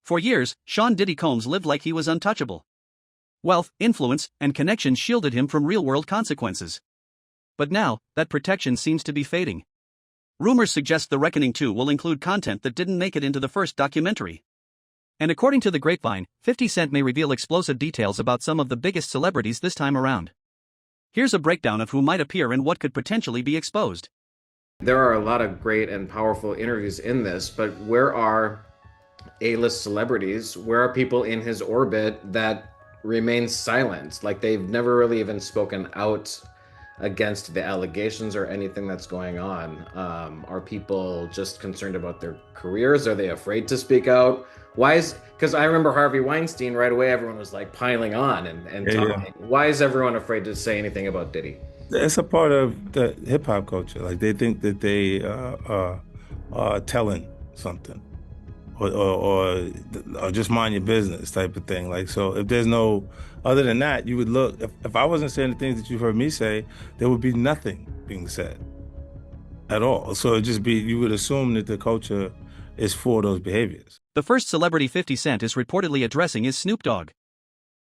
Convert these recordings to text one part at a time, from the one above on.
For years, Sean Diddy Combs lived like he was untouchable. Wealth, influence, and connections shielded him from real-world consequences. But now, that protection seems to be fading. Rumors suggest The Reckoning 2 will include content that didn't make it into the first documentary. And according to the grapevine, 50 Cent may reveal explosive details about some of the biggest celebrities this time around. Here's a breakdown of who might appear and what could potentially be exposed. There are a lot of great and powerful interviews in this, but where are A-list celebrities? Where are people in his orbit that remain silent? Like, they've never really even spoken out against the allegations or anything that's going on. Are people just concerned about their careers? Are they afraid to speak out? Because I remember Harvey Weinstein, right away everyone was like piling on and talking. Yeah. Why is everyone afraid to say anything about Diddy? It's a part of the hip hop culture. Like, they think that they are telling something, or just mind your business type of thing. Like, so if there's no, other than that, you would look, if I wasn't saying the things that you've heard me say, there would be nothing being said at all. So it'd just be, you would assume that the culture is for those behaviors. The first celebrity 50 Cent is reportedly addressing is Snoop Dogg.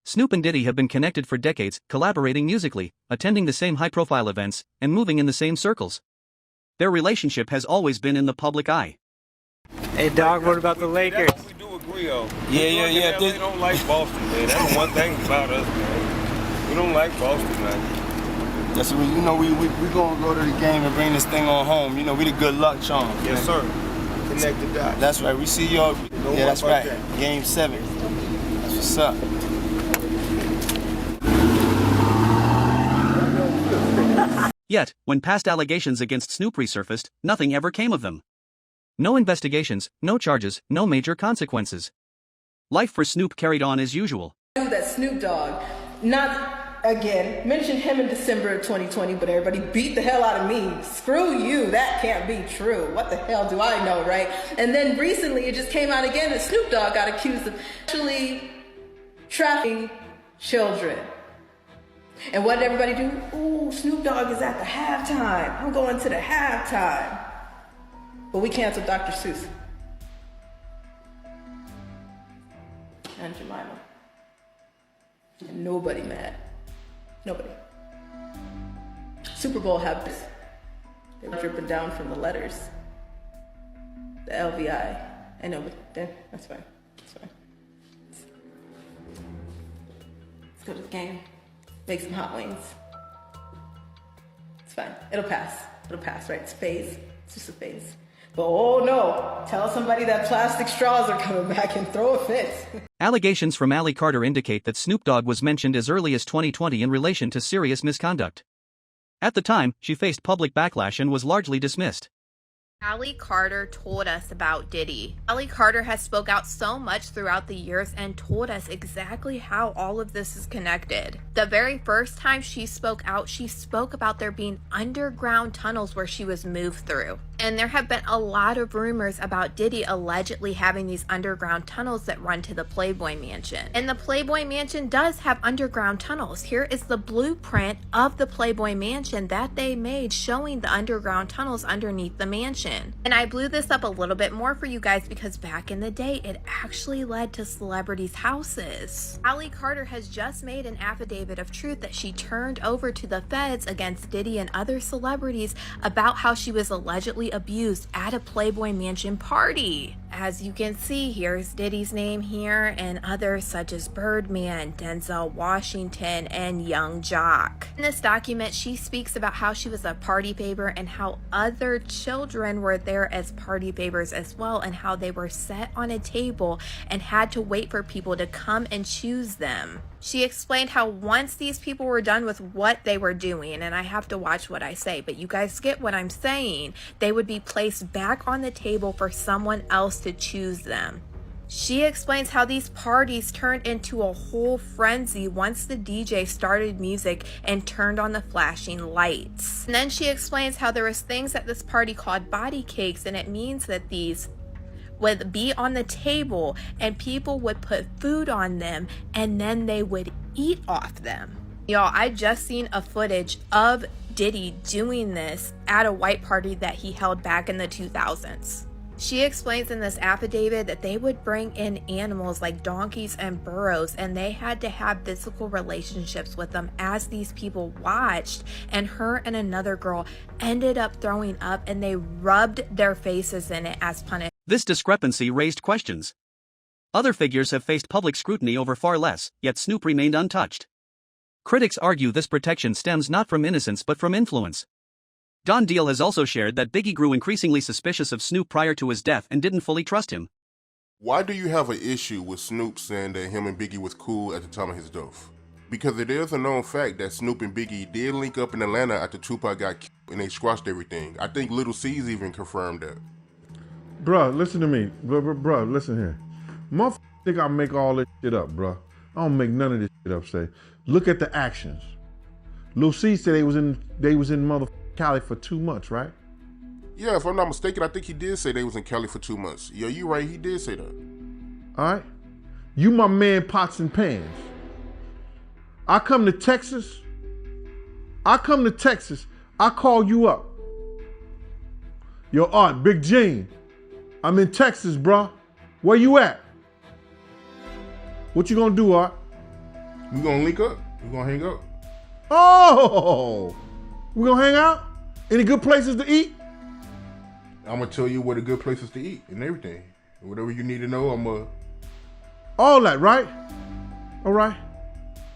Snoop and Diddy have been connected for decades, collaborating musically, attending the same high-profile events, and moving in the same circles. Their relationship has always been in the public eye. Hey, Dog, what about the Lakers? That's what we do agree on. Yeah. They don't like Boston, man. That's one thing about us, man. We don't like Boston, man. Yes, we gonna go to the game and bring this thing on home. You know, we the good luck charm. Yes, sir. Connect the dots. That's right. We see y'all. Yeah, that's right. Game 7. That's what's up. Yet, when past allegations against Snoop resurfaced, nothing ever came of them. No investigations, no charges, no major consequences. Life for Snoop carried on as usual. That Snoop Dogg, not again, mentioned him in December of 2020, but everybody beat the hell out of me. Screw you, that can't be true. What the hell do I know, right? And then recently it just came out again that Snoop Dogg got accused of actually trafficking children. And what did everybody do? Ooh, Snoop Dogg is at the halftime. I'm going to the halftime. But we canceled Dr. Seuss. And Jemima. And nobody mad. Nobody. Super Bowl habits. They were dripping down from the letters. The LVI. I know, but that's fine. That's fine. Let's go to the game. Make some hot wings. It's fine. It'll pass. It'll pass, right? It's a phase. It's just a phase. But oh no, tell somebody that plastic straws are coming back and throw a fit. Allegations from Ali Carter indicate that Snoop Dogg was mentioned as early as 2020 in relation to serious misconduct. At the time, she faced public backlash and was largely dismissed. Ali Carter told us about Diddy. Ali Carter has spoke out so much throughout the years and told us exactly how all of this is connected. The very first time she spoke out, she spoke about there being underground tunnels where she was moved through. And there have been a lot of rumors about Diddy allegedly having these underground tunnels that run to the Playboy Mansion. And the Playboy Mansion does have underground tunnels. Here is the blueprint of the Playboy Mansion that they made showing the underground tunnels underneath the mansion. And I blew this up a little bit more for you guys because back in the day, it actually led to celebrities' houses. Ali Carter has just made an affidavit of truth that she turned over to the feds against Diddy and other celebrities about how she was allegedly abused at a Playboy Mansion party. As you can see, here's Diddy's name here and others such as Birdman, Denzel Washington, and Young Jock. In this document, she speaks about how she was a party favor and how other children were there as party favors as well, and how they were set on a table and had to wait for people to come and choose them. She explained how once these people were done with what they were doing, and I have to watch what I say, but you guys get what I'm saying, they would be placed back on the table for someone else to choose them. She explains how these parties turned into a whole frenzy once the DJ started music and turned on the flashing lights. And then she explains how there was things at this party called body cakes, and it means that these would be on the table and people would put food on them and then they would eat off them. Y'all, I just seen a footage of Diddy doing this at a white party that he held back in the 2000s. She explains in this affidavit that they would bring in animals like donkeys and burros, and they had to have physical relationships with them as these people watched, and her and another girl ended up throwing up and they rubbed their faces in it as punishment. This discrepancy raised questions. Other figures have faced public scrutiny over far less, yet Snoop remained untouched. Critics argue this protection stems not from innocence but from influence. Don Deal has also shared that Biggie grew increasingly suspicious of Snoop prior to his death and didn't fully trust him. Why do you have an issue with Snoop saying that him and Biggie was cool at the time of his death? Because it is a known fact that Snoop and Biggie did link up in Atlanta after Tupac got killed and they squashed everything. I think Little C's even confirmed that. Bruh, listen to me. Bruh, listen here. Motherfuckers think I make all this shit up, bruh. I don't make none of this shit up, say. Look at the actions. Lil C said they was in motherfucking Cali for 2 months, right? Yeah, if I'm not mistaken, I think he did say they was in Cali for 2 months. Yeah, you right, he did say that. All right? You my man pots and pans. I come to Texas, I call you up. Yo, Art, Big Gene, I'm in Texas, bruh. Where you at? What you gonna do, Art? We gonna link up. We gonna hang up. Oh, we gonna hang out? Any good places to eat? I'm gonna tell you where the good places to eat and everything. Whatever you need to know, I'm gonna... All that, right? All right.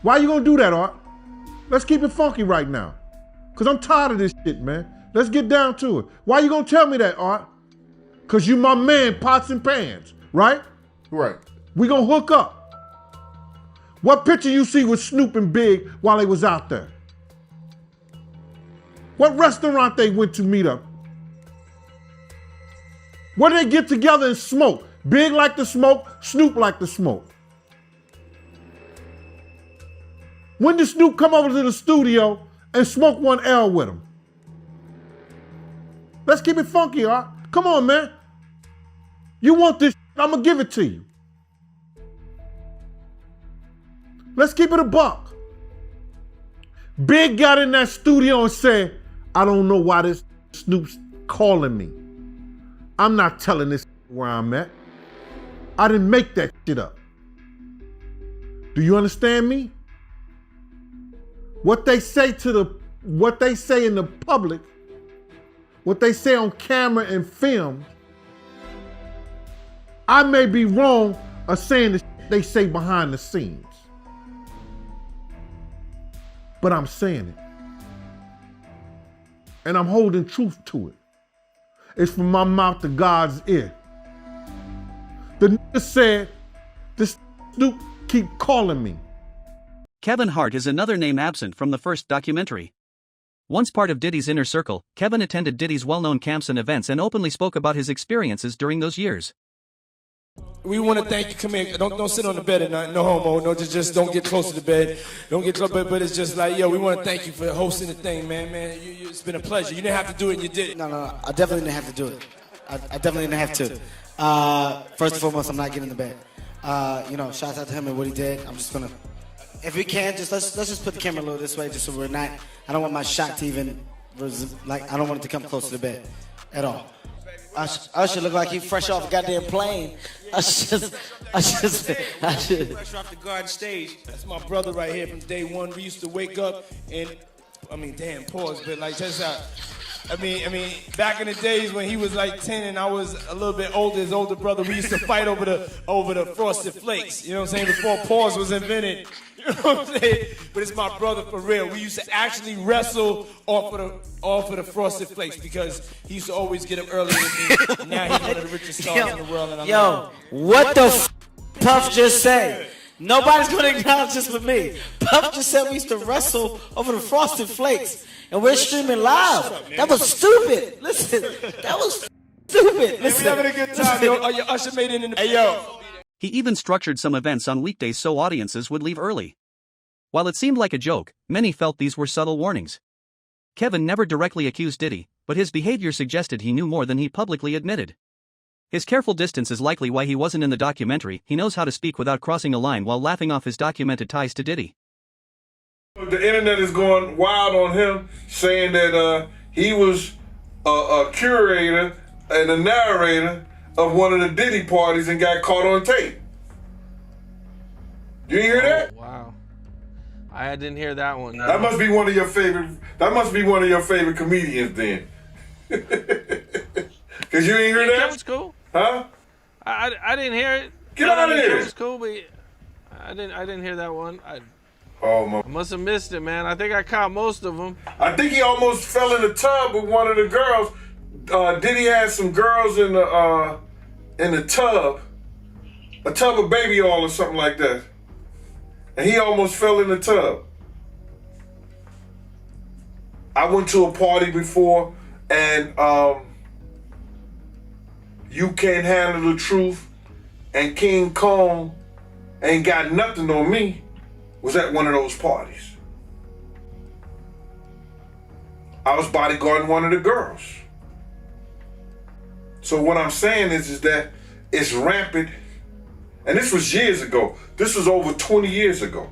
Why you gonna do that, Art? Let's keep it funky right now. Cause I'm tired of this shit, man. Let's get down to it. Why you gonna tell me that, Art? Cause you my man, pots and pans, right? Right. We gonna hook up. What picture you see with Snoop and Big while they was out there? What restaurant they went to meet up? Where did they get together and smoke? Big like to smoke, Snoop like to smoke. When did Snoop come over to the studio and smoke one L with him? Let's keep it funky, Art. Come on, man. You want this, I'm gonna give it to you. Let's keep it a buck. Big got in that studio and said, I don't know why this Snoop's calling me. I'm not telling this where I'm at. I didn't make that shit up. Do you understand me? What they say in the public, what they say on camera and film, I may be wrong of saying the shit they say behind the scenes. But I'm saying it. And I'm holding truth to it. It's from my mouth to God's ear. The nigga said, this Snoop keep calling me. Kevin Hart is another name absent from the first documentary. Once part of Diddy's inner circle, Kevin attended Diddy's well-known camps and events and openly spoke about his experiences during those years. We want to thank you. Come here. Don't sit on the bed at night. No homo. No, just don't get close to the bed. Don't get close. But it's just like, yo, we want to thank you for hosting the thing, man. It's been a pleasure. You didn't have to do it, and you did it. No. I definitely didn't have to do it. I definitely didn't have to. First and foremost, I'm not getting in the bed. Shout out to him and what he did. I'm just gonna, if we can, let's just put the camera a little this way, just so we're not. I don't want my shot to even I don't want it to come close to the bed at all. Usher look like he fresh off a goddamn plane. I should. Fresh off the garden stage. That's my brother right here from day one. We used to wake up and, pause, but like just out. Back in the days when he was like 10 and I was a little bit older, his older brother, we used to fight over the Frosted Flakes. You know what I'm saying? Before pause was invented. You know what I'm saying? But it's my brother for real. We used to actually wrestle off of the Frosted Flakes because he used to always get up earlier than me. Now he's one of the richest stars in the world. And what the Puff just say? Nobody's gonna acknowledge this with me. Puff just said we used to wrestle over the Frosted Flakes. And we're streaming live. That was stupid. Listen, that was stupid. Listen. We're having a good time, yo. Your Usher made it in the... Hey, yo. He even structured some events on weekdays so audiences would leave early. While it seemed like a joke, many felt these were subtle warnings. Kevin never directly accused Diddy, but his behavior suggested he knew more than he publicly admitted. His careful distance is likely why he wasn't in the documentary. He knows how to speak without crossing a line while laughing off his documented ties to Diddy. The internet is going wild on him, saying that he was a curator and a narrator of one of the Diddy parties and got caught on tape. You didn't hear that? Wow. I didn't hear that one. That must be one of your favorite. That must be one of your favorite comedians then. Cause you ain't hear that? That was cool. Huh? I didn't hear it. Get out of here. That was cool, but I didn't hear that one. I must have missed it, man. I think I caught most of them. I think he almost fell in the tub with one of the girls. Diddy had some girls in the tub, a tub of baby oil or something like that, and he almost fell in the tub. I went to a party before, and You Can't Handle the Truth and King Kong Ain't Got Nothing on Me was at one of those parties. I was bodyguarding one of the girls. So what I'm saying is that it's rampant, and this was years ago. This was over 20 years ago.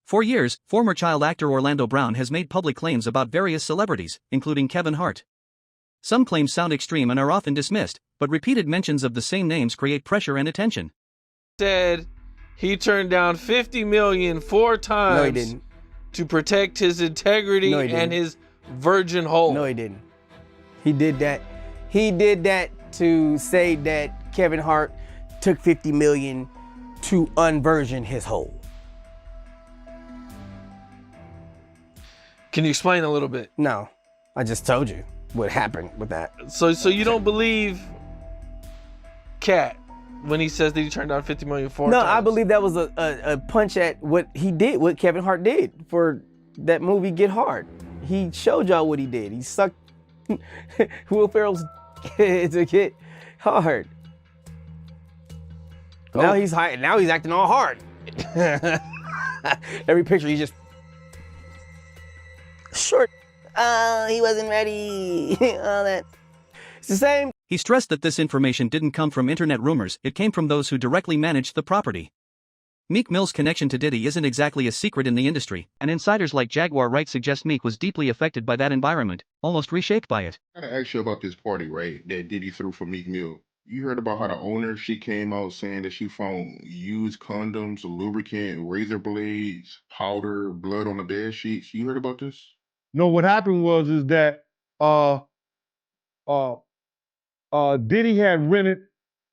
For years, former child actor Orlando Brown has made public claims about various celebrities, including Kevin Hart. Some claims sound extreme and are often dismissed, but repeated mentions of the same names create pressure and attention. Said he turned down $50 million 4 times. No, he didn't. To protect his integrity and his virgin hole. No, he didn't. He did that. He did that to say that Kevin Hart took $50 million to unvirgin his hole. Can you explain a little bit? No, I just told you what happened with that. So you don't believe Cat when he says that he turned down $50 million 4 No, times? I believe that was a punch at what he did, what Kevin Hart did for that movie Get Hard. He showed y'all what he did. He sucked Will Ferrell's to get hard. Oh. Now he's high. Now he's acting all hard. Every picture he's just short. He wasn't ready. All that. It's the same. He stressed that this information didn't come from internet rumors, it came from those who directly managed the property. Meek Mill's connection to Diddy isn't exactly a secret in the industry, and insiders like Jaguar Wright suggest Meek was deeply affected by that environment, almost reshaped by it. I gotta ask you about this party, right, that Diddy threw for Meek Mill. You heard about how the owner, she came out saying that she found used condoms, lubricant, razor blades, powder, blood on the bed sheets. You heard about this? No, what happened was is that Diddy had rented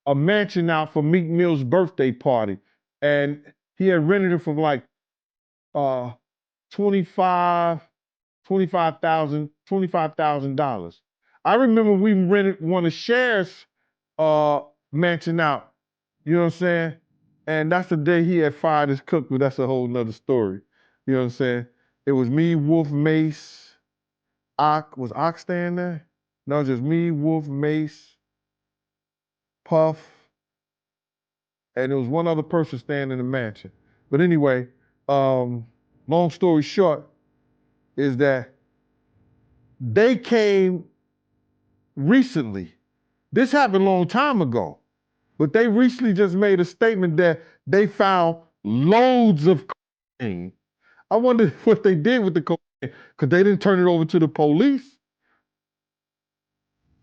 a mansion out for Meek Mill's birthday party, and he had rented it for like $25,000. I remember we rented one of Cher's mansion out. You know what I'm saying? And that's the day he had fired his cook, but that's a whole nother story. You know what I'm saying? It was me, Wolf, Mace, Ock. Was Ock staying there? No, just me, Wolf, Mace, Puff, and there was one other person staying in the mansion. But anyway, long story short is that they came recently. This happened a long time ago, but they recently just made a statement that they found loads of cocaine. I wonder what they did with the cocaine, because they didn't turn it over to the police.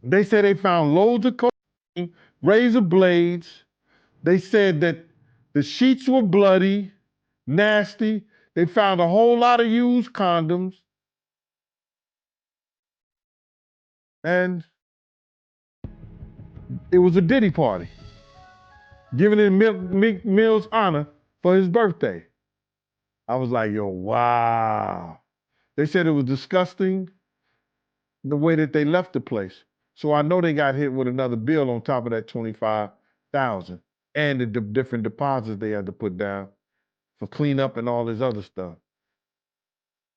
They said they found loads of cocaine, razor blades. They said that the sheets were bloody, nasty. They found a whole lot of used condoms. And it was a Diddy party, giving it Meek Mill's honor for his birthday. I was like, yo, wow. They said it was disgusting the way that they left the place. So I know they got hit with another bill on top of that $25,000 and the different deposits they had to put down for cleanup and all this other stuff.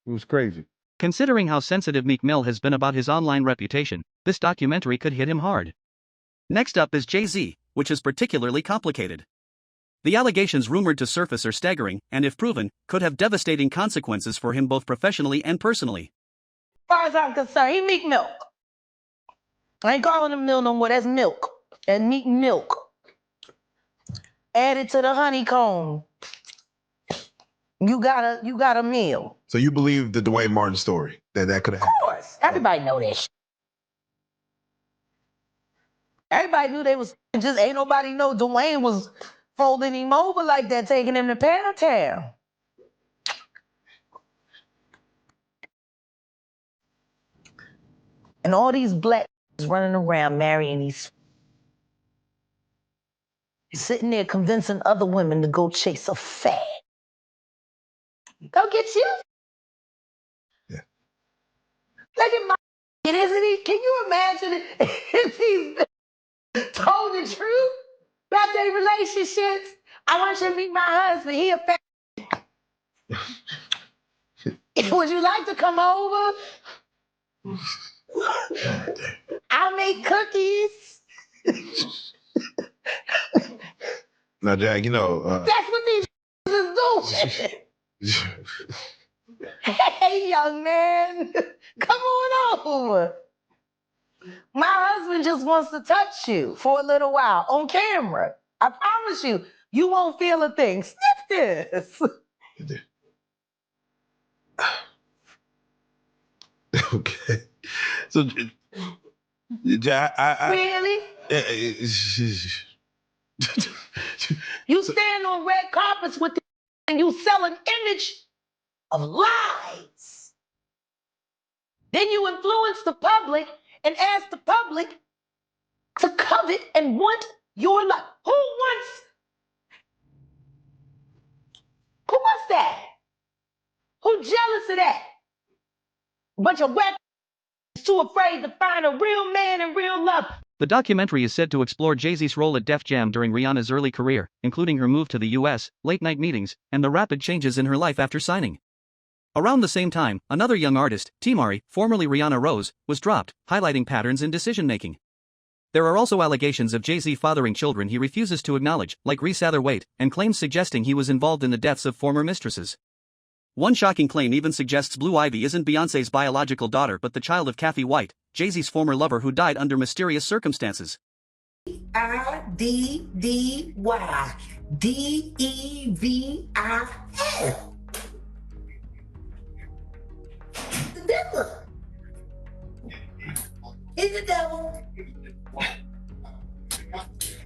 It was crazy. Considering how sensitive Meek Mill has been about his online reputation, this documentary could hit him hard. Next up is Jay-Z, which is particularly complicated. The allegations rumored to surface are staggering, and if proven, could have devastating consequences for him both professionally and personally. As far as I'm concerned, he Meek Milk. I ain't calling him Mill no more, that's milk. And Meek Milk. Added to the honeycomb. You got a meal. So you believe the Dwayne Martin story, that could have happened? Of course. Everybody know that shit. Everybody knew they was just ain't nobody know Dwayne was folding him over like that, taking him to Poundtown. And all these black running around marrying these, sitting there convincing other women to go chase a fad. Go get you. Yeah. Look at my isn't he? Can you imagine if he's told the truth about their relationships? I want you to meet my husband. He a fat. Would you like to come over? I'll make cookies. Now, Jack, you know. That's what these is doing. Hey, young man, come on over. My husband just wants to touch you for a little while on camera. I promise you, you won't feel a thing. Sniff this. Okay. So, Jack, Really? You stand on red carpets with and you sell an image of lies. Then you influence the public and ask the public to covet and want your life. Who wants that? Who's jealous of that? A bunch of whack too afraid to find a real man and real love. The documentary is said to explore Jay-Z's role at Def Jam during Rihanna's early career, including her move to the US, late-night meetings, and the rapid changes in her life after signing. Around the same time, another young artist, T-Mari, formerly Rihanna Rose, was dropped, highlighting patterns in decision-making. There are also allegations of Jay-Z fathering children he refuses to acknowledge, like Reese Satherwaite, and claims suggesting he was involved in the deaths of former mistresses. One shocking claim even suggests Blue Ivy isn't Beyoncé's biological daughter but the child of Kathy White, Jay-Z's former lover who died under mysterious circumstances. I-D-D-Y D-E-V-I-L. The devil. He's the devil.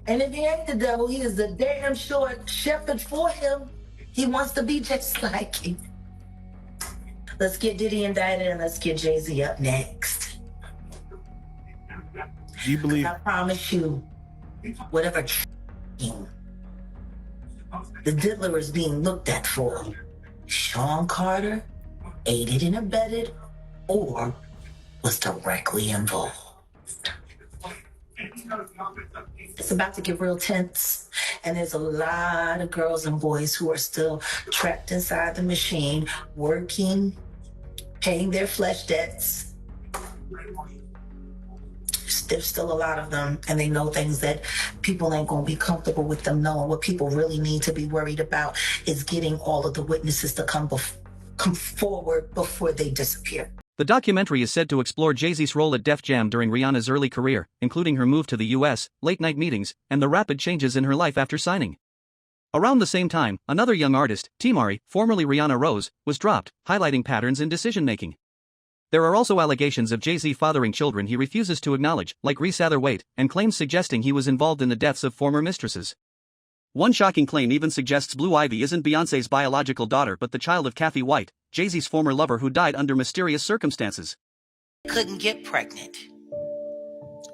And if he ain't the devil, he is the damn short shepherd for him. He wants to be just like him. Let's get Diddy indicted and let's get Jay-Z up next. Do you believe? I promise you, whatever the diddler is being looked at for, Sean Carter aided and abetted or was directly involved. It's about to get real tense, and there's a lot of girls and boys who are still trapped inside the machine, working, paying their flesh debts. There's still a lot of them, and they know things that people ain't gonna be comfortable with them knowing. What people really need to be worried about is getting all of the witnesses to come forward before they disappear. The documentary is said to explore Jay-Z's role at Def Jam during Rihanna's early career, including her move to the US, late-night meetings, and the rapid changes in her life after signing. Around the same time, another young artist, T-Mari, formerly Rihanna Rose, was dropped, highlighting patterns in decision-making. There are also allegations of Jay-Z fathering children he refuses to acknowledge, like Reese Satherwaite, and claims suggesting he was involved in the deaths of former mistresses. One shocking claim even suggests Blue Ivy isn't Beyoncé's biological daughter but the child of Kathy White, Jay-Z's former lover who died under mysterious circumstances. Couldn't get pregnant.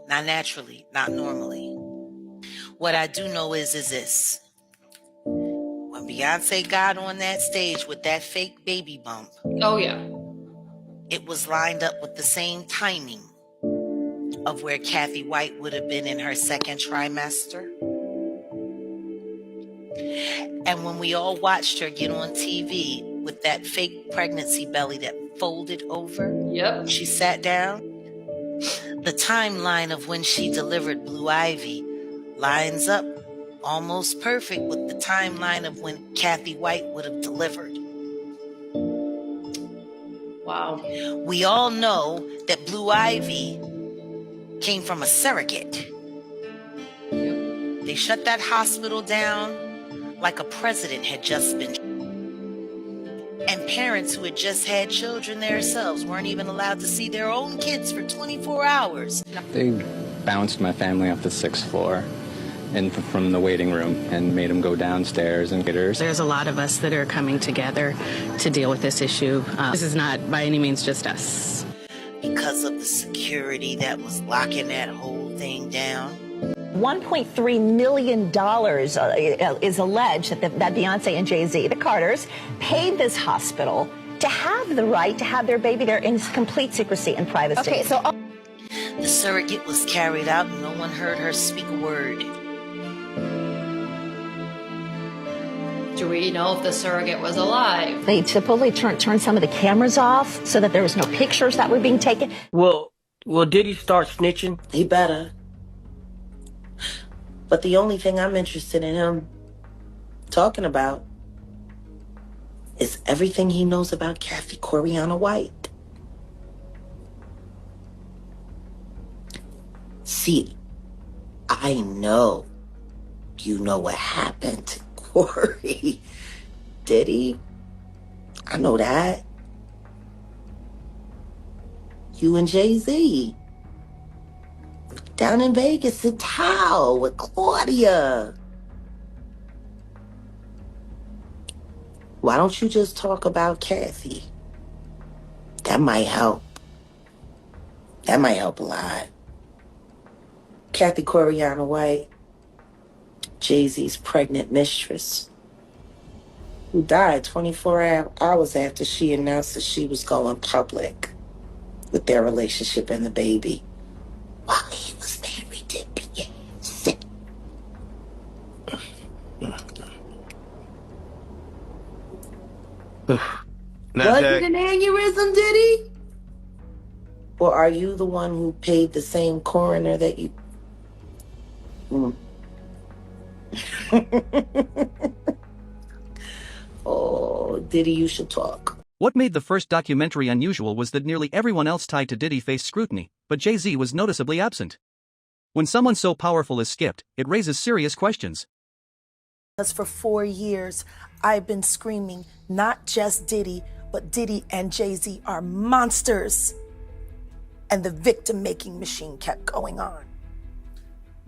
Not naturally, not normally. What I do know is this. When Beyonce got on that stage with that fake baby bump. Oh, yeah. It was lined up with the same timing of where Kathy White would have been in her second trimester. And when we all watched her get on TV with that fake pregnancy belly that folded over, yep, she sat down. The timeline of when she delivered Blue Ivy lines up almost perfect with the timeline of when Kathy White would have delivered. Wow. We all know that Blue Ivy came from a surrogate. Yep. They shut that hospital down like a president had just been. And parents who had just had children themselves weren't even allowed to see their own kids for 24 hours. They bounced my family off the 6th floor and from the waiting room and made them go downstairs and get her. There's a lot of us that are coming together to deal with this issue. This is not by any means just us. Because of the security that was locking that whole thing down. $1.3 million is alleged that Beyonce and Jay-Z, the Carters, paid this hospital to have the right to have their baby there in complete secrecy and privacy. Okay, so the surrogate was carried out and no one heard her speak a word. Do we know if the surrogate was alive? They typically turned some of the cameras off so that there was no pictures that were being taken. Will Diddy start snitching? He better. But the only thing I'm interested in him talking about is everything he knows about Kathy Coriana White. See, I know you know what happened to Corey. Diddy, I know that. You and Jay-Z. Down in Vegas at Tao with Claudia. Why don't you just talk about Kathy? That might help. That might help a lot. Kathy Coriana White, Jay-Z's pregnant mistress, who died 24 hours after she announced that she was going public with their relationship and the baby while he was married to Beyonce. Was it an aneurysm, Diddy? Or are you the one who paid the same coroner that you... Oh, Diddy, you should talk. What made the first documentary unusual was that nearly everyone else tied to Diddy faced scrutiny, but Jay-Z was noticeably absent. When someone so powerful is skipped, it raises serious questions. Because for 4 years, I've been screaming, not just Diddy, but Diddy and Jay-Z are monsters. And the victim-making machine kept going on.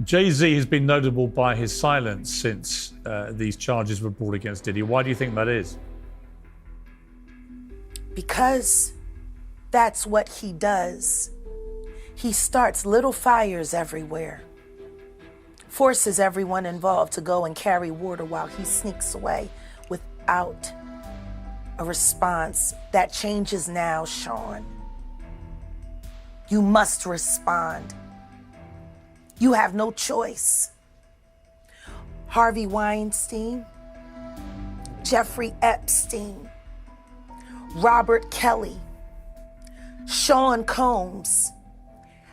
Jay-Z has been notable by his silence since these charges were brought against Diddy. Why do you think that is? Because that's what he does. He starts little fires everywhere, forces everyone involved to go and carry water while he sneaks away without a response. That changes now, Sean. You must respond. You have no choice. Harvey Weinstein, Jeffrey Epstein, Robert Kelly, Sean Combs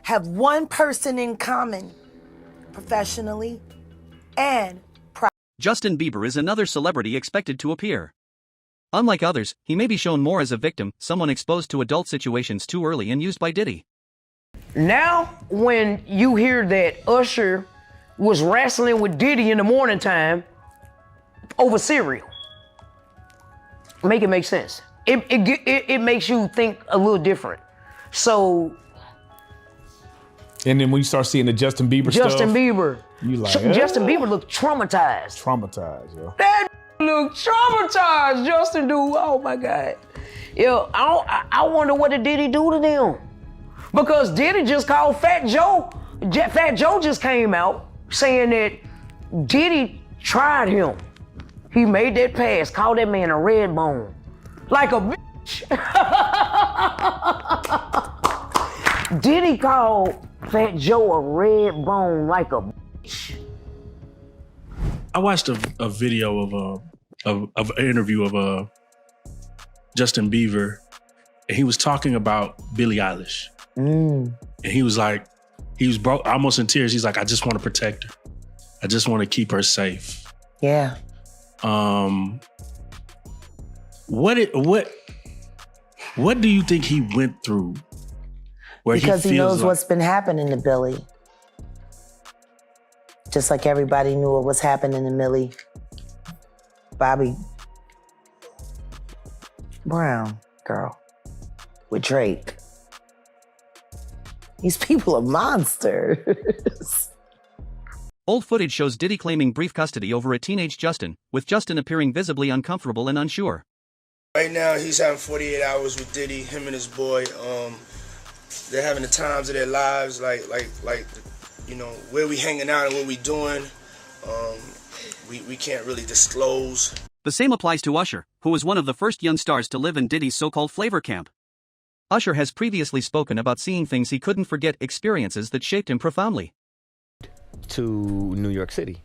have one person in common, professionally and Justin Bieber is another celebrity expected to appear. Unlike others, he may be shown more as a victim, someone exposed to adult situations too early and used by Diddy. Now, when you hear that Usher was wrestling with Diddy in the morning time over cereal, make it make sense. It makes you think a little different. So. And then when you start seeing the Justin Bieber stuff. Justin Bieber. You like, Justin Bieber looked traumatized. Traumatized, yo. That looked traumatized, Justin dude. Oh my God. Yo, I wonder what did Diddy do to them? Because Diddy just called Fat Joe. Fat Joe just came out saying that Diddy tried him. He made that pass, called that man a red bone. Like a bitch. Diddy called Fat Joe a red bone like a bitch. I watched a video of an interview of Justin Bieber, and he was talking about Billie Eilish. And he was like, he was almost in tears. He's like, I just want to protect her. I just want to keep her safe. Yeah. What do you think he went through? Because he knows like, what's been happening to Billie. Just like everybody knew what was happening to Millie Bobby Brown girl with Drake. These people are monsters. Old footage shows Diddy claiming brief custody over a teenage Justin, with Justin appearing visibly uncomfortable and unsure. Right now, he's having 48 hours with Diddy, him and his boy. They're having the times of their lives, like, you know, where we hanging out and what we doing. We can't really disclose. The same applies to Usher, who was one of the first young stars to live in Diddy's so-called flavor camp. Usher has previously spoken about seeing things he couldn't forget, experiences that shaped him profoundly. To New York City,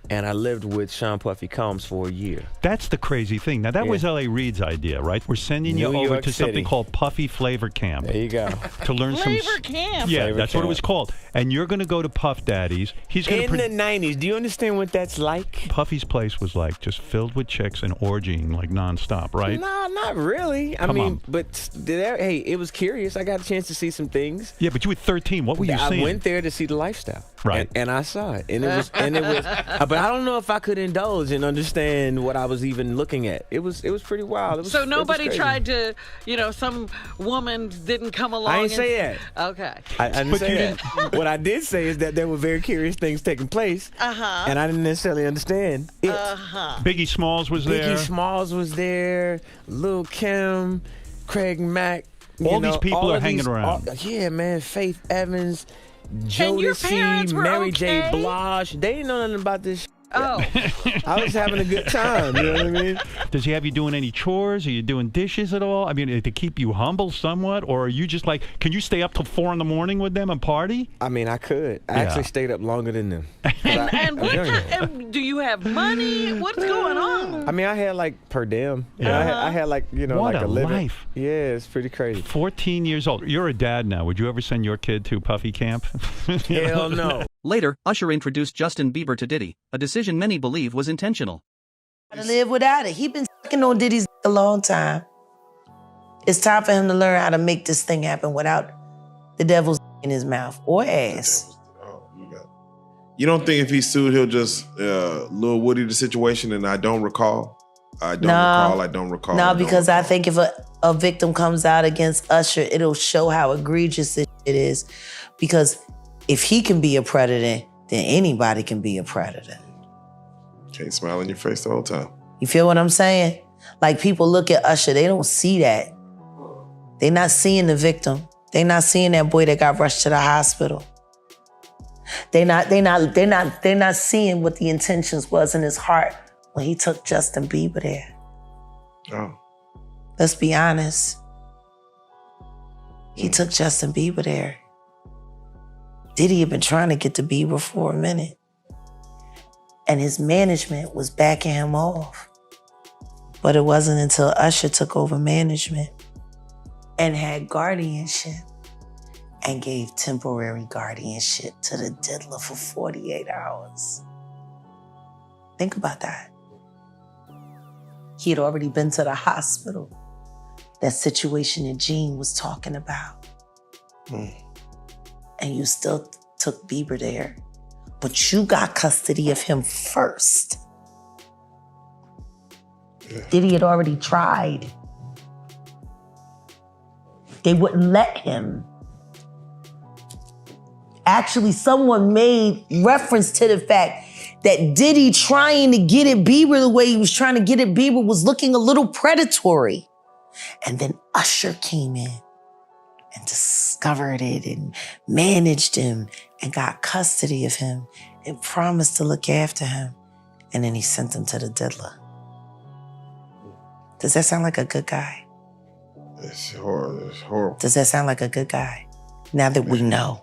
and I lived with Sean Puffy Combs for a year. That's the crazy thing. Now, that was L.A. Reid's idea, right? We're sending you over to something called Puffy Flavor Camp. There you go. To learn Flavor Camp? Yeah, Flavor that's Camp. what it was called. And you're going to go to Puff Daddy's. He's going In the 90s, do you understand what that's like? Puffy's place was like just filled with chicks and orgying like nonstop, right? No, not really. I Come mean, on. but hey, it was curious. I got a chance to see some things. Yeah, but you were 13. What were you seeing? I went there to see the lifestyle. Right. And I saw it. And it was, but I don't know if I could indulge and understand what I was even looking at. It was pretty wild. It was, So it was nobody crazy. tried to, some woman didn't come along. I didn't say that. Okay. I didn't say that. What I did say is that there were very curious things taking place, and I didn't necessarily understand it. Biggie Smalls was there. Biggie Smalls was there. Lil' Kim, Craig Mack. All these people are hanging around. Yeah, man. Faith Evans, And your parents Jodeci, were Mary J. okay? Blige. They didn't know nothing about this. Oh. I was having a good time. You know what I mean? Does he have you doing any chores? Are you doing dishes at all? I mean, to keep you humble somewhat? Or are you just like, can you stay up till 4 a.m. with them and party? I mean, I could. I actually stayed up longer than them. And do you have money? What's going on? I mean, I had like per diem. Yeah. I had like, What like a living. life. Yeah, it's pretty crazy. 14 years old. You're a dad now. Would you ever send your kid to Puffy Camp? Hell no. Later, Usher introduced Justin Bieber to Diddy, a decision many believe was intentional. To live without it. He been sucking on Diddy's a long time. It's time for him to learn how to make this thing happen without the devil's in his mouth or ass. You don't think if he sued, he'll just Lil Woody the situation? And I don't recall. I don't recall. No, because I think if a victim comes out against Usher, it'll show how egregious this shit is. Because if he can be a predator, then anybody can be a predator. Can't smile in your face the whole time. You feel what I'm saying? Like people look at Usher, they don't see that. They not seeing the victim. They not seeing that boy that got rushed to the hospital. They not seeing what the intentions was in his heart when he took Justin Bieber there. Oh. Let's be honest. He took Justin Bieber there. Diddy had been trying to get to Bieber for a minute. And his management was backing him off. But it wasn't until Usher took over management and had guardianship and gave temporary guardianship to the diddler for 48 hours. Think about that. He had already been to the hospital. That situation that Gene was talking about. And you still took Bieber there. But you got custody of him first. Diddy had already tried. They wouldn't let him. Actually, someone made reference to the fact that Diddy trying to get at Bieber the way he was trying to get at Bieber was looking a little predatory. And then Usher came in and discovered it and managed him and got custody of him and promised to look after him. And then he sent him to the diddler. Does that sound like a good guy? It's horrible. It's horrible. Does that sound like a good guy? Now that we know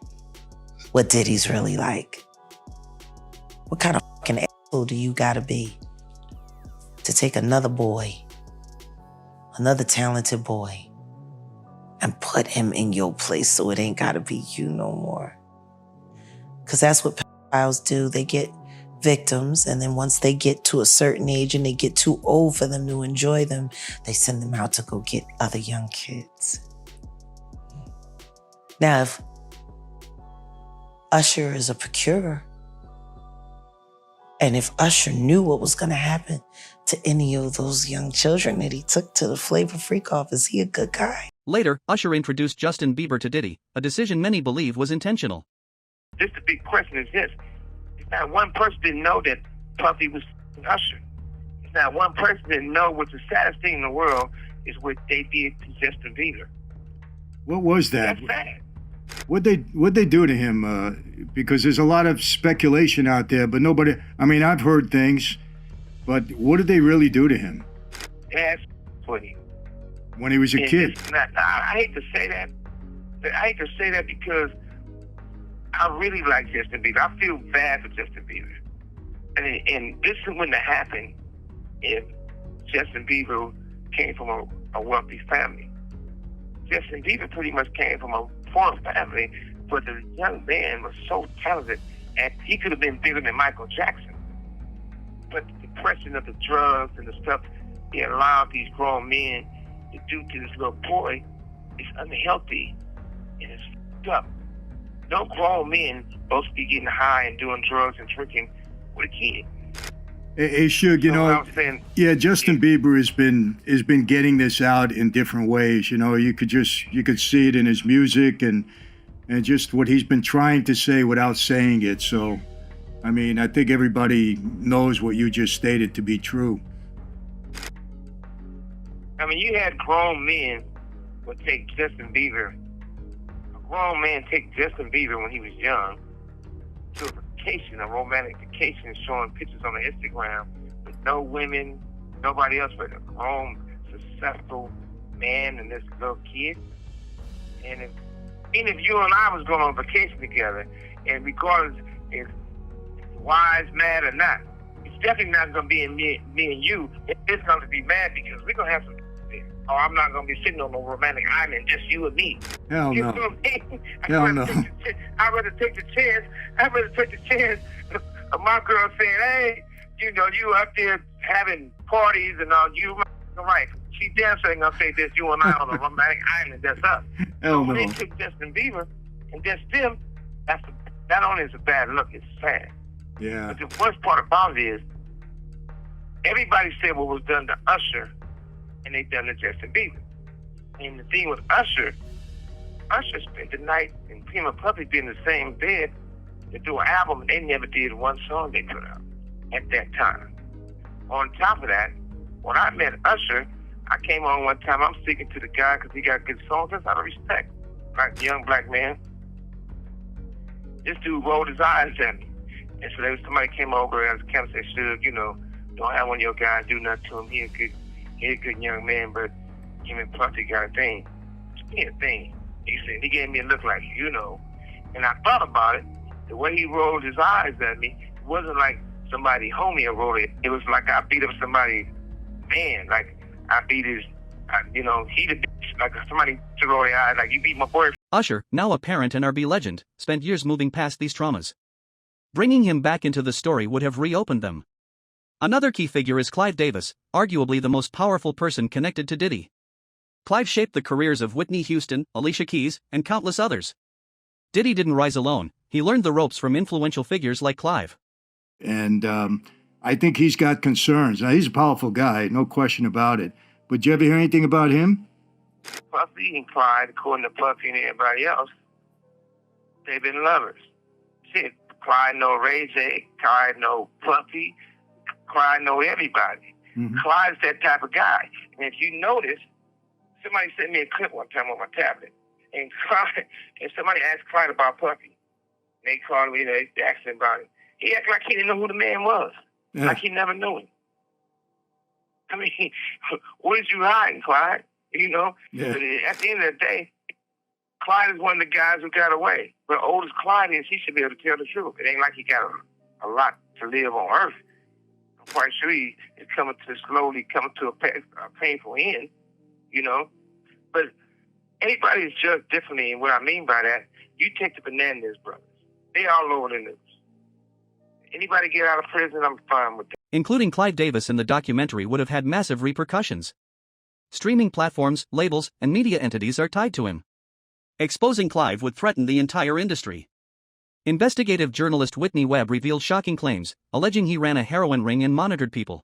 what Diddy's really like. What kind of fucking asshole do you gotta be to take another boy, another talented boy, and put him in your place so it ain't gotta be you no more? Because that's what pedophiles do. They get victims, and then once they get to a certain age and they get too old for them to enjoy them, they send them out to go get other young kids. Now, if Usher is a procurer, and if Usher knew what was gonna happen to any of those young children that he took to the Flavor Freak off, is he a good guy? Later, Usher introduced Justin Bieber to Diddy, a decision many believe was intentional. This the big question is this. It's not one person didn't know that Puffy was Usher. It's not one person didn't know what the saddest thing in the world is what they did to Justin Bieber. What was that? That's sad. What'd they do to him? Because there's a lot of speculation out there, but nobody. I mean, I've heard things, but what did they really do to him That's funny. when he was a kid? I hate to say that. But I hate to say that because I really like Justin Bieber. I feel bad for Justin Bieber. And this wouldn't have happened if Justin Bieber came from a wealthy family. Justin Bieber pretty much came from a poor family, but the young man was so talented, and he could have been bigger than Michael Jackson. But the depression of the drugs and the stuff he allowed these grown men to do to this little boy is unhealthy, and it's fucked up. No grown men supposed to be getting high and doing drugs and drinking with a kid. Hey, Suge, you know, yeah, Justin Bieber has been getting this out in different ways. You know, you could see it in his music and just what he's been trying to say without saying it. So, I mean, I think everybody knows what you just stated to be true. I mean, you had grown men would take Justin Bieber. A grown man take Justin Bieber when he was young to a vacation, a romantic vacation, showing pictures on the Instagram with no women, nobody else but a grown, successful man and this little kid. And even if you and I was going on vacation together, and regardless if wise, mad or not, it's definitely not going to be in me and you. It's going to be mad because we're going to have some there. Or I'm not going to be sitting on a romantic island, just you and me. Hell You no. know what I mean? Hell no. I'd rather take the chance. I'd rather take the chance of my girl saying, hey, you know, you out there having parties and all, you right. She damn sure ain't gonna say this, you and I on a romantic island, that's us. Hell So when no. they took Justin Bieber and just them, not only is a bad look, it's sad. Yeah. But the worst part about it is, everybody said what was done to Usher, and they done to Justin Bieber. And the thing with Usher spent the night and him and Puffy being in the same bed to do an album, and they never did one song they put out at that time. On top of that, when I met Usher, I came on one time, I'm speaking to the guy because he got good songs. That's out of respect. Like a young black man. This dude rolled his eyes at me. And so there was somebody came over and kind of said, Suge, you know, don't have one of your guys do nothing to him. He a good young man, but him and Puffy got a thing. He had a thing. He said, he gave me a look like, you know. And I thought about it. The way he rolled his eyes at me, it wasn't like somebody homie rolled it. It was like I beat up somebody, man. Like I beat his, you know, he the bitch. Like somebody to roll their eyes, like you beat my boyfriend. Usher, now a parent and R&B legend, spent years moving past these traumas. Bringing him back into the story would have reopened them. Another key figure is Clive Davis, arguably the most powerful person connected to Diddy. Clive shaped the careers of Whitney Houston, Alicia Keys, and countless others. Diddy didn't rise alone, he learned the ropes from influential figures like Clive. And I think he's got concerns. Now, he's a powerful guy, no question about it. But did you ever hear anything about him? Puffy and Clyde, according to Puffy and everybody else, they've been lovers. Shit, Clyde know Ray J, Clyde know Puffy, Clyde know everybody. Mm-hmm. Clyde's that type of guy. And if you notice, somebody sent me a clip one time on my tablet, and Clyde, and somebody asked Clyde about Puffy. They called me, they asked him about it. He acted like he didn't know who the man was. Yeah. Like he never knew him. I mean, what did you hiding, Clyde? You know? Yeah. But at the end of the day, Clyde is one of the guys who got away. But old as Clyde is, he should be able to tell the truth. It ain't like he got a lot to live on earth. I'm quite sure he is slowly coming to a painful end, you know? But anybody is judged differently, and what I mean by that, you take the Fernandez brothers. They all over the news. Anybody get out of prison, I'm fine with that. Including Clive Davis in the documentary would have had massive repercussions. Streaming platforms, labels, and media entities are tied to him. Exposing Clive would threaten the entire industry. Investigative journalist Whitney Webb revealed shocking claims, alleging he ran a heroin ring and monitored people.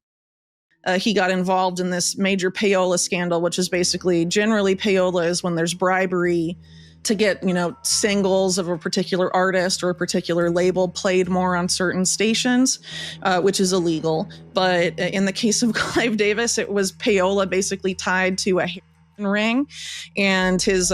he got involved in this major payola scandal, which is basically, generally payola is when there's bribery to get, singles of a particular artist or a particular label played more on certain stations, which is illegal. But in the case of Clive Davis, it was payola basically tied to a heroin ring, and his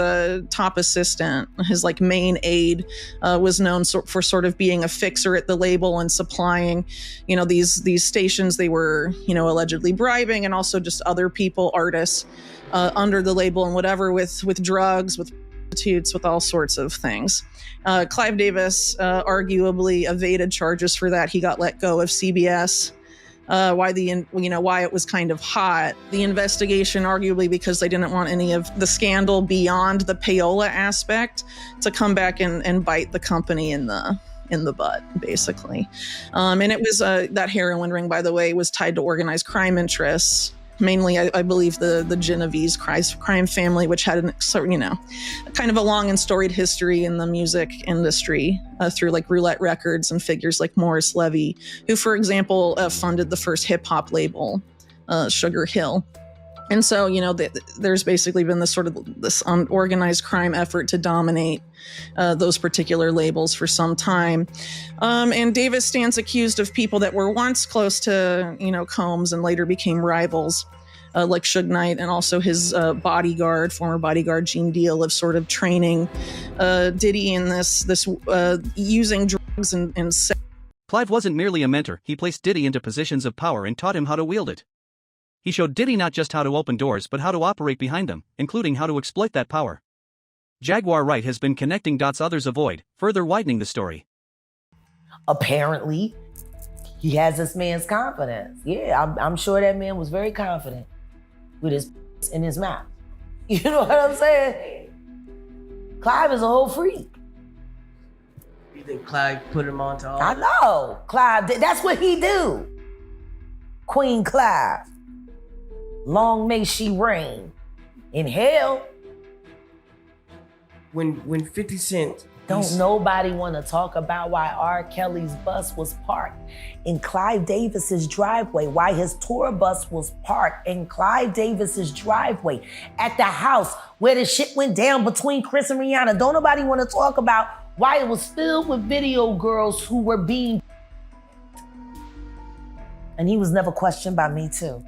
top assistant, his main aide, was known for sort of being a fixer at the label and supplying, these stations they were, allegedly bribing, and also just other people, artists, under the label and whatever, with drugs, with prostitutes, with all sorts of things. Clive Davis arguably evaded charges for that. He got let go of CBS. Why it was kind of hot. The investigation, arguably because they didn't want any of the scandal beyond the payola aspect to come back and bite the company in the butt, basically. And it was that heroin ring, by the way, was tied to organized crime interests. Mainly, I believe the Genovese crime family, which had kind of a long and storied history in the music industry through Roulette Records and figures like Morris Levy, who, for example, funded the first hip hop label, Sugar Hill. And so, there's basically been this organized crime effort to dominate those particular labels for some time. And Davis stands accused of people that were once close to, Combs and later became rivals, like Suge Knight, and also his former bodyguard Gene Deal, of sort of training Diddy in this using drugs and sex. Clive wasn't merely a mentor, he placed Diddy into positions of power and taught him how to wield it. He showed Diddy not just how to open doors but how to operate behind them, including how to exploit that power. Jaguar Wright has been connecting dots others avoid, further widening the story. Apparently, he has this man's confidence. Yeah, I'm sure that man was very confident with his in his mouth. You know what I'm saying? Clive is a whole freak. You think Clive put him on to all I know. Clive, that's what he do. Queen Clive. Long may she reign in hell. When 50 Cent... Don't nobody want to talk about why R. Kelly's bus was parked in Clive Davis's driveway, why his tour bus was parked in Clive Davis's driveway at the house where the shit went down between Chris and Rihanna. Don't nobody want to talk about why it was filled with video girls who were being... And he was never questioned by Me Too.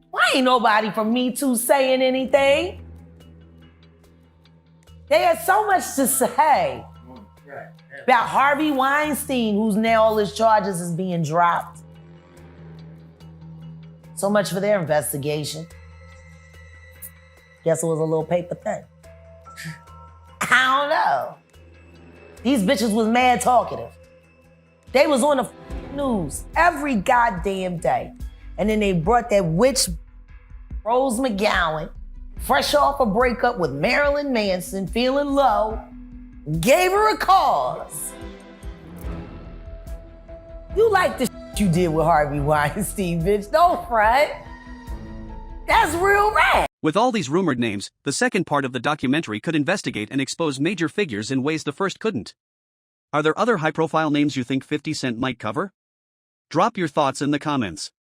Why ain't nobody from Me Too saying anything? They had so much to say about Harvey Weinstein, who's now all his charges is being dropped. So much for their investigation. Guess it was a little paper thing. I don't know. These bitches was mad talkative. They was on the news every goddamn day. And then they brought that witch Rose McGowan, fresh off a breakup with Marilyn Manson, feeling low, gave her a cause. You like the shit you did with Harvey Weinstein, bitch. Don't front. That's real rap. With all these rumored names, the second part of the documentary could investigate and expose major figures in ways the first couldn't. Are there other high-profile names you think 50 Cent might cover? Drop your thoughts in the comments.